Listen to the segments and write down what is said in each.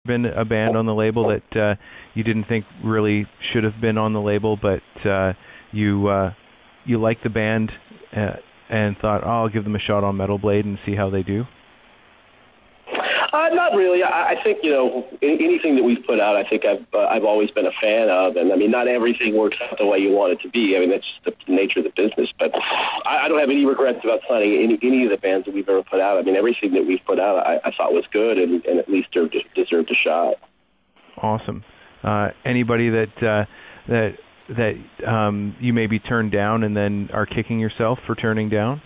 been a band on the label that you didn't think really should have been on the label, but you liked the band and thought, oh, I'll give them a shot on Metal Blade and see how they do? Not really. I think, anything that we've put out, I think I've always been a fan of. And, I mean, not everything works out the way you want it to be. I mean, that's just the nature of the business. But I don't have any regrets about signing any of the bands that we've ever put out. I mean, everything that we've put out I thought was good and at least deserved a shot. Awesome. Anybody that you maybe turned down and then are kicking yourself for turning down?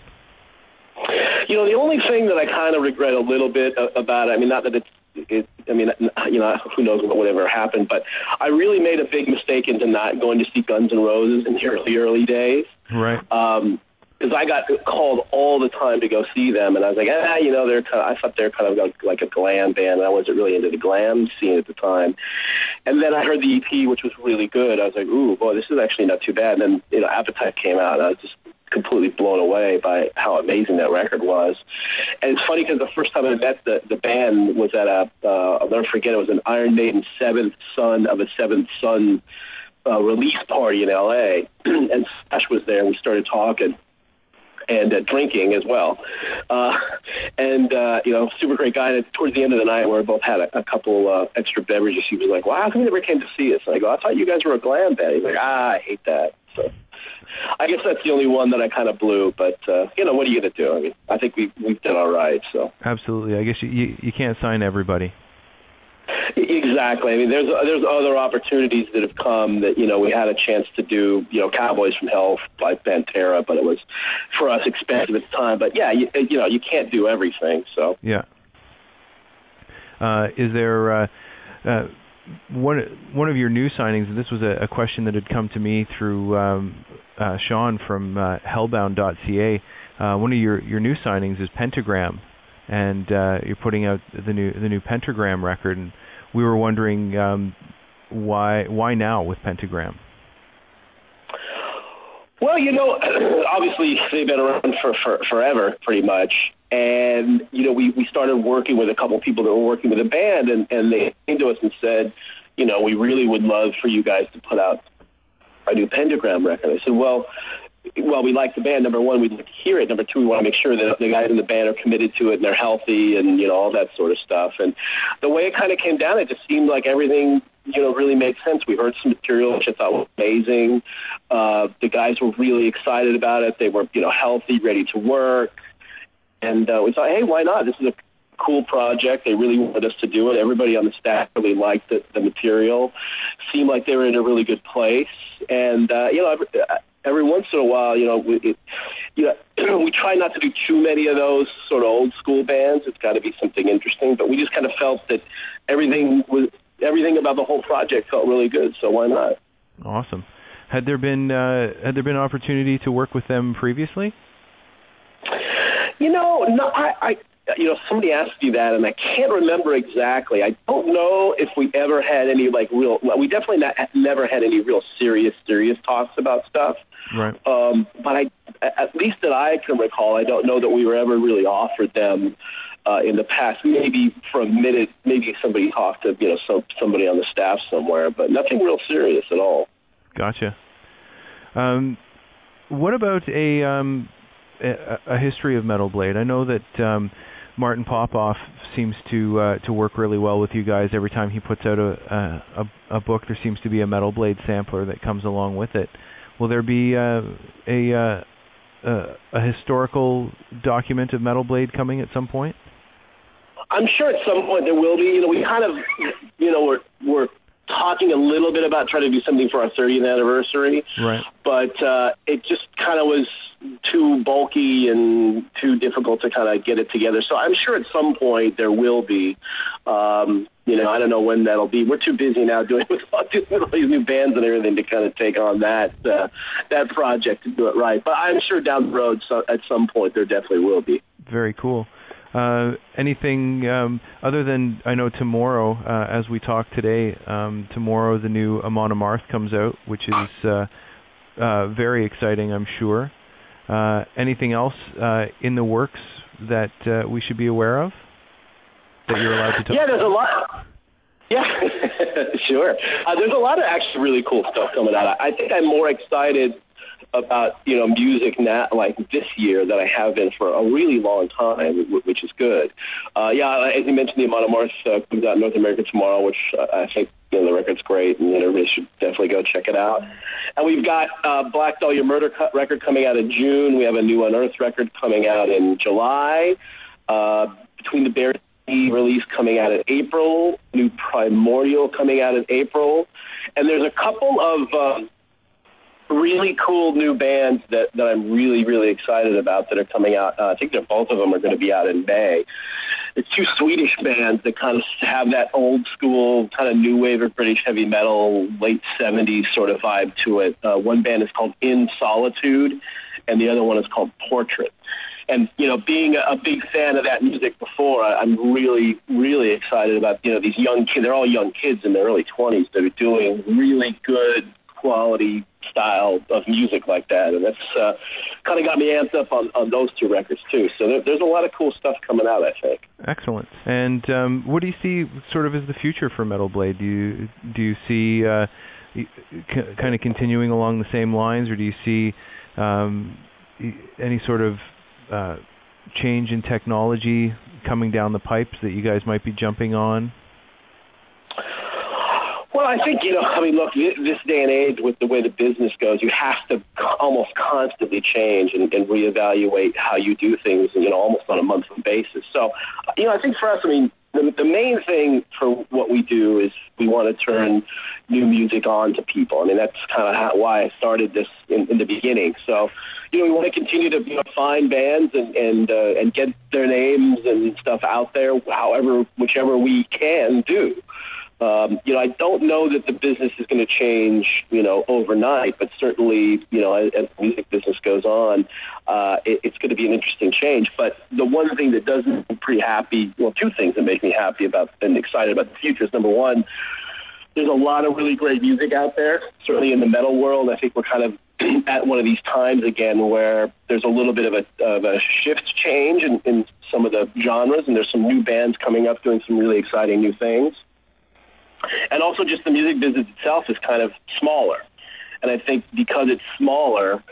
The only thing that I kind of regret a little bit about it, I mean, not that who knows what would ever happen, but I really made a big mistake into not going to see Guns N' Roses in the early days. Right. Because I got called all the time to go see them, and I was like, I thought they're kind of like a glam band, and I wasn't really into the glam scene at the time. And then I heard the EP, which was really good. I was like, ooh, boy, this is actually not too bad. And then, Appetite ccame out, and I was just completely blown away by how amazing that record was. And it's funny because the first time I met the band was at I'll never forget, it was an Iron Maiden Seventh Son of a Seventh Son release party in L.A., and Slash was there, and we started talking and drinking as well. Super great guy. And towards the end of the night, where we both had a couple extra beverages, he was like, wow, how come you never came to see us? And I go, I thought you guys were a glam band. He's like, I hate that. So I guess that's the only one that I kind of blew, but what are you going to do? I mean, I think we've done all right. So absolutely, I guess you can't sign everybody. Exactly. I mean, there's other opportunities that have come that we had a chance to do. Cowboys from Hell by Pantera, but it was for us expensive at the time. But yeah, you can't do everything. So yeah. Is there one of your new signings? And this was a question that had come to me through Sean from Hellbound.ca. One of your new signings is Pentagram, and you're putting out the new Pentagram record. And we were wondering why now with Pentagram? Well, obviously they've been around for forever, pretty much. And, we started working with a couple of people that were working with the band, and they came to us and said, we really would love for you guys to put out a new Pentagram record. I said, well, we like the band. Number one, we'd like to hear it. Number two, we want to make sure that the guys in the band are committed to it and they're healthy and, all that sort of stuff. And the way it kind of came down, it just seemed like everything, really made sense. We heard some material which I thought was amazing. The guys were really excited about it. They were, healthy, ready to work. And we thought, hey, why not? This is a cool project. They really wanted us to do it. Everybody on the staff really liked the material. Seemed like they were in a really good place. And, every once in a while, we try not to do too many of those sort of old school bands. It's got to be something interesting. But we just kind of felt that everything about the whole project felt really good. So why not? Awesome. Had there been opportunity to work with them previously? No, somebody asked me that, and I can't remember exactly. I don't know if we ever had any we definitely never had any real serious talks about stuff. Right. But at least that I can recall, I don't know that we were ever really offered them in the past. Maybe for a minute, maybe somebody talked to somebody on the staff somewhere, but nothing real serious at all. Gotcha. What about a history of Metal Blade? I know that Martin Popoff seems to work really well with you guys. Every time he puts out a book, there seems to be a Metal Blade sampler that comes along with it. Will there be a historical document of Metal Blade coming at some point? I'm sure at some point there will be. We kind of, we're talking a little bit about trying to do something for our 30th anniversary. Right. But it just kind of was too bulky and too difficult to kind of get it together. So I'm sure at some point there will be. I don't know when that'll be. We're too busy now doing all these new bands and everything to kind of take on that project to do it right. But I'm sure down the road, at some point, there definitely will be. Very cool. Anything other than, I know tomorrow, as we talk today, tomorrow the new Amon Amarth comes out, which is very exciting, I'm sure. Anything else in the works that we should be aware of that you're allowed to talk about? Yeah, there's a lot. Sure. There's a lot of actually really cool stuff coming out. I think I'm more excited about, music now, like this year, than I have been for a really long time, which is good. As you mentioned, the Amon Amarth comes out in North America tomorrow, which I think, the record's great, and everybody should definitely go check it out. And we've got Black Dahlia Murder record coming out in June. We have a new Unearthed record coming out in July. Between the Bears release coming out in April, new Primordial coming out in April, and there's a couple of really cool new bands that I'm really, really excited about that are coming out. I think both of them are going to be out in May. It's two Swedish bands that kind of have that old school kind of new wave of British heavy metal, late 70s sort of vibe to it. One band is called In Solitude, and the other one is called Portrait. And, being a big fan of that music before, I'm really, really excited about, these young kids. They're all young kids in their early 20s that are doing really good quality style of music like that. And that's kind of got me amped up on those two records, too. So there's a lot of cool stuff coming out, I think. Excellent. And what do you see sort of as the future for Metal Blade? Do you see kind of continuing along the same lines, or do you see any sort of change in technology coming down the pipes that you guys might be jumping on? Well, I think, look, this day and age, with the way the business goes, you have to almost constantly change and reevaluate how you do things, almost on a monthly basis. So, I think for us, the main thing for what we do is we want to turn new music on to people. That's kind of why I started this in the beginning. So, we want to continue to find bands and get their names and stuff out there, whichever we can do. I don't know that the business is going to change, overnight, but certainly, as the music business goes on, it's going to be an interesting change. But the one thing that does make me pretty happy, two things that make me happy about and excited about the future is, number one, there's a lot of really great music out there, certainly in the metal world. I think we're kind of at one of these times again where there's a little bit of a shift change in some of the genres, and there's some new bands coming up doing some really exciting new things. And also just the music business itself is kind of smaller. And I think because it's smaller,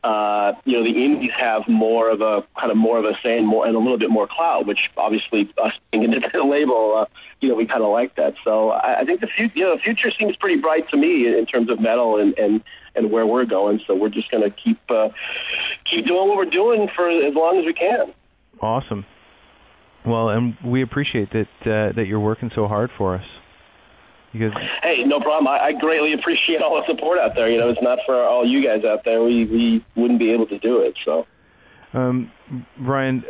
the indies have more of a say and a little bit more clout, which obviously us being an independent label, we kind of like that. So I think the future seems pretty bright to me in terms of metal and where we're going. So we're just going to keep doing what we're doing for as long as we can. Awesome. Well, and we appreciate that you're working so hard for us. Hey, no problem. I greatly appreciate all the support out there. It's not for all you guys out there. We wouldn't be able to do it. So, Brian,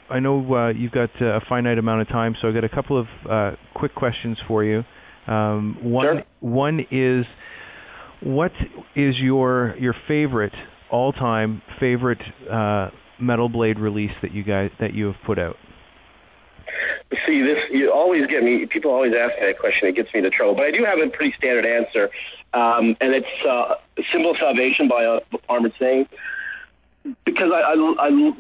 I know you've got a finite amount of time, so I've got a couple of quick questions for you. Sure. One is, what is your favorite all-time favorite Metal Blade release that you have put out? See, you always get me. People always ask me that question. It gets me into trouble. But I do have a pretty standard answer, and it's "Symbol of Salvation" by Armored Saint. Because I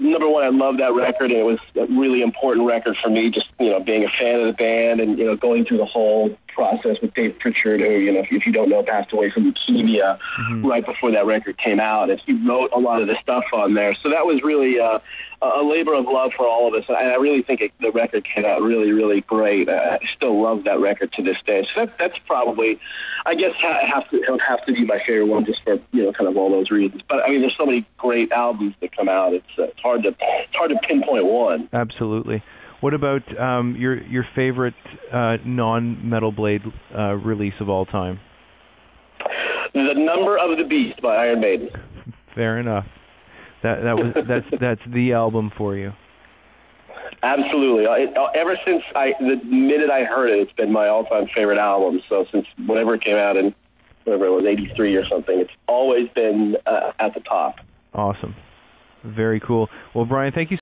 number one, I love that record, and it was a really important record for me. Just being a fan of the band, and going through the whole process with Dave Pritchard, who if you don't know, passed away from leukemia right before that record came out, and he wrote a lot of the stuff on there. So that was really a labor of love for all of us, and I really think the record came out really, really great. I still love that record to this day. So that's probably, I guess, it would have to be my favorite one, just for kind of all those reasons. But there's so many great albums that come out. It's hard to pinpoint one. Absolutely. What about your favorite non-Metal Blade release of all time? The Number of the Beast by Iron Maiden. Fair enough. That's the album for you. Absolutely. Ever since the minute I heard it, it's been my all-time favorite album. So since whenever it came out in whatever it was, 83 or something, it's always been at the top. Awesome. Very cool. Well, Brian, thank you